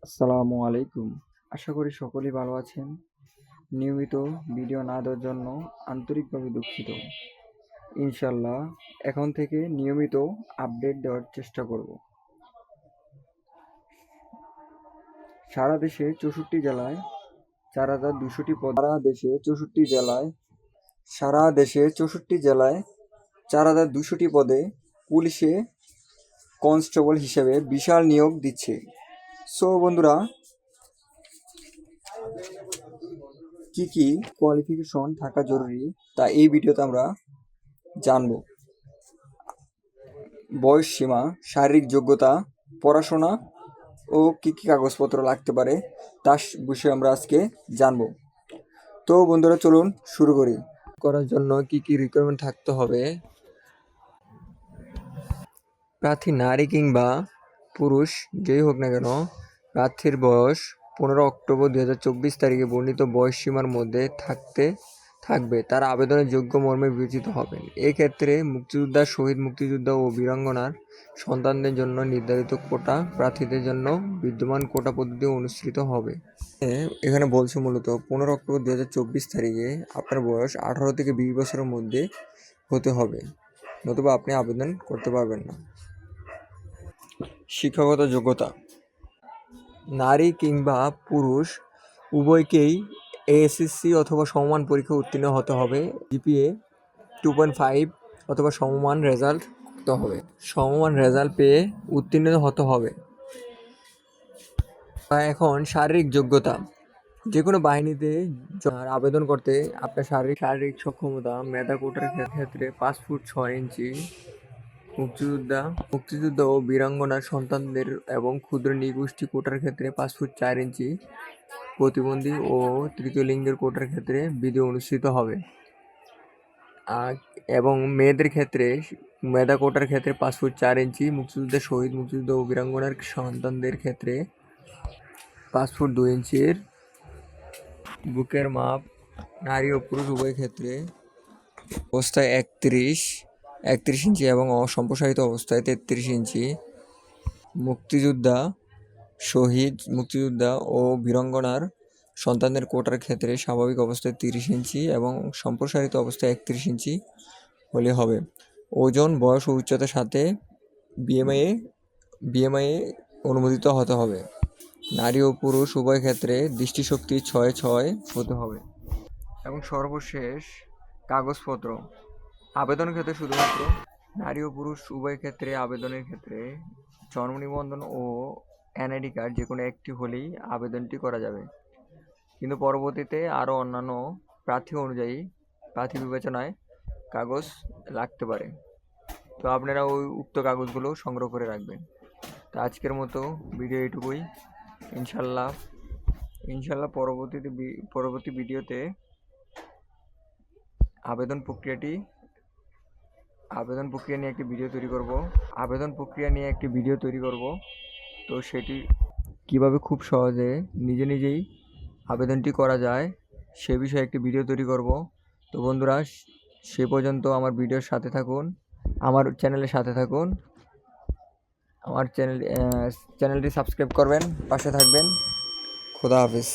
আসসালামু আলাইকুম। আশা করি সকলেই ভালো আছেন। নিয়মিত ভিডিও না দেওয়ার জন্য আন্তরিকভাবে দুঃখিত। ইনশাল্লাহ এখন থেকে নিয়মিত আপডেট দেওয়ার চেষ্টা করব। সারা দেশে 64 জেলায় 4,200টি পদ সারা দেশে 64 জেলায় 4,200টি পদে পুলিশে কনস্টেবল হিসেবে বিশাল নিয়োগ দিচ্ছে। সো বন্ধুরা, কি কি কোয়ালিফিকেশন থাকা জরুরি তা এই ভিডিওতে আমরা জানব। বয়স সীমা, শারীরিক যোগ্যতা, পড়াশোনা ও কি কি কাগজপত্র লাগতে পারে তার বিষয়ে আমরা আজকে জানব। তো বন্ধুরা চলুন শুরু করি। করার জন্য কি কি রিকোয়ারমেন্ট থাকতে হবে। প্রার্থী নারী কিংবা পুরুষ যেই হোক না কেন, প্রার্থীর বয়স 15 অক্টোবর 2024 তারিখে বর্ণিত বয়স সীমার মধ্যে থাকবে তারা আবেদনের যোগ্য মর্মে বিবেচিত হবেন। এক্ষেত্রে মুক্তিযোদ্ধা, শহীদ মুক্তিযোদ্ধা ও বীরাঙ্গনার সন্তানদের জন্য নির্ধারিত কোটা প্রার্থীদের জন্য বিদ্যমান কোটা পদ্ধতি অনুসৃত হবে। এখানে বলছে মূলত 15 অক্টোবর 2024 তারিখে আপনার বয়স 18 থেকে 20 বছরের মধ্যে হতে হবে, নতুবা আপনি আবেদন করতে পারবেন না। শিক্ষাগত যোগ্যতা, নারী কিংবা পুরুষ উভয়কেই এএসএসসি অথবা সমমান পরীক্ষা উত্তীর্ণ হতে হবে। জিপিএ 2.5 অথবা সমমান রেজাল্ট পেয়ে উত্তীর্ণ হতে হবে। এখন শারীরিক যোগ্যতা, যে কোনো বাহিনীতে আবেদন করতে আপনার শারীরিক সক্ষমতা, মেধা কোটার ক্ষেত্রে 5 ফুট 6 ইঞ্চি, মুক্তিযোদ্ধা ও বীরাঙ্গনার সন্তানদের এবং ক্ষুদ্র নৃগোষ্ঠী কোটার ক্ষেত্রে 5 ফুট 4 ইঞ্চি, প্রতিবন্ধী ও তৃতীয় লিঙ্গের কোটার ক্ষেত্রে বিধি অনুষ্ঠিত হবে। এবং মেয়েদের ক্ষেত্রে মেধা কোটার ক্ষেত্রে 5 ফুট 4 ইঞ্চি, মুক্তিযোদ্ধা, শহীদ মুক্তিযোদ্ধা ও বীরাঙ্গনার সন্তানদের ক্ষেত্রে 5 ফুট 2 ইঞ্চির বুকের মাপ, নারী ও পুরুষ উভয় ক্ষেত্রে অবস্থায় 31 ইঞ্চি এবং অসম্প্রসারিত অবস্থায় 33 ইঞ্চি, মুক্তিযোদ্ধা, শহীদ মুক্তিযোদ্ধা ও বীরাঙ্গনার সন্তানদের কোটার ক্ষেত্রে স্বাভাবিক অবস্থায় 30 ইঞ্চি এবং সম্প্রসারিত অবস্থায় 31 ইঞ্চি হলে হবে। ওজন, বয়স ও উচ্চতার সাথে বিএমআই অনুমোদিত হতে হবে। নারী ও পুরুষ উভয় ক্ষেত্রে দৃষ্টিশক্তি 6/6 হতে হবে। এবং সর্বশেষ কাগজপত্র, আবেদনের ক্ষেত্রে শুধুমাত্র নারী ও পুরুষ উভয় ক্ষেত্রে আবেদনের ক্ষেত্রে জন্ম নিবন্ধন ও এনআইডি কার্ড যে কোনো একটি হলেই আবেদনটি করা যাবে, কিন্তু পরবর্তীতে আরও অন্যান্য প্রার্থী বিবেচনায় কাগজ লাগতে পারে। তো আপনারা উক্ত কাগজগুলো সংগ্রহ করে রাখবেন। তো আজকের মতো ভিডিও এইটুকুই। ইনশাল্লাহ পরবর্তী ভিডিওতে আবেদন প্রক্রিয়া নিয়ে একটি ভিডিও তৈরি করব। তো সেটি কিভাবে খুব সহজে নিজেই আবেদনটি করা যায় সে বিষয়ে একটি ভিডিও তৈরি করব। তো বন্ধুরা, সে পর্যন্ত আমার চ্যানেলের সাথে থাকুন। আমার চ্যানেলটি সাবস্ক্রাইব করবেন, পাশে থাকবেন। খোদা হাফেজ।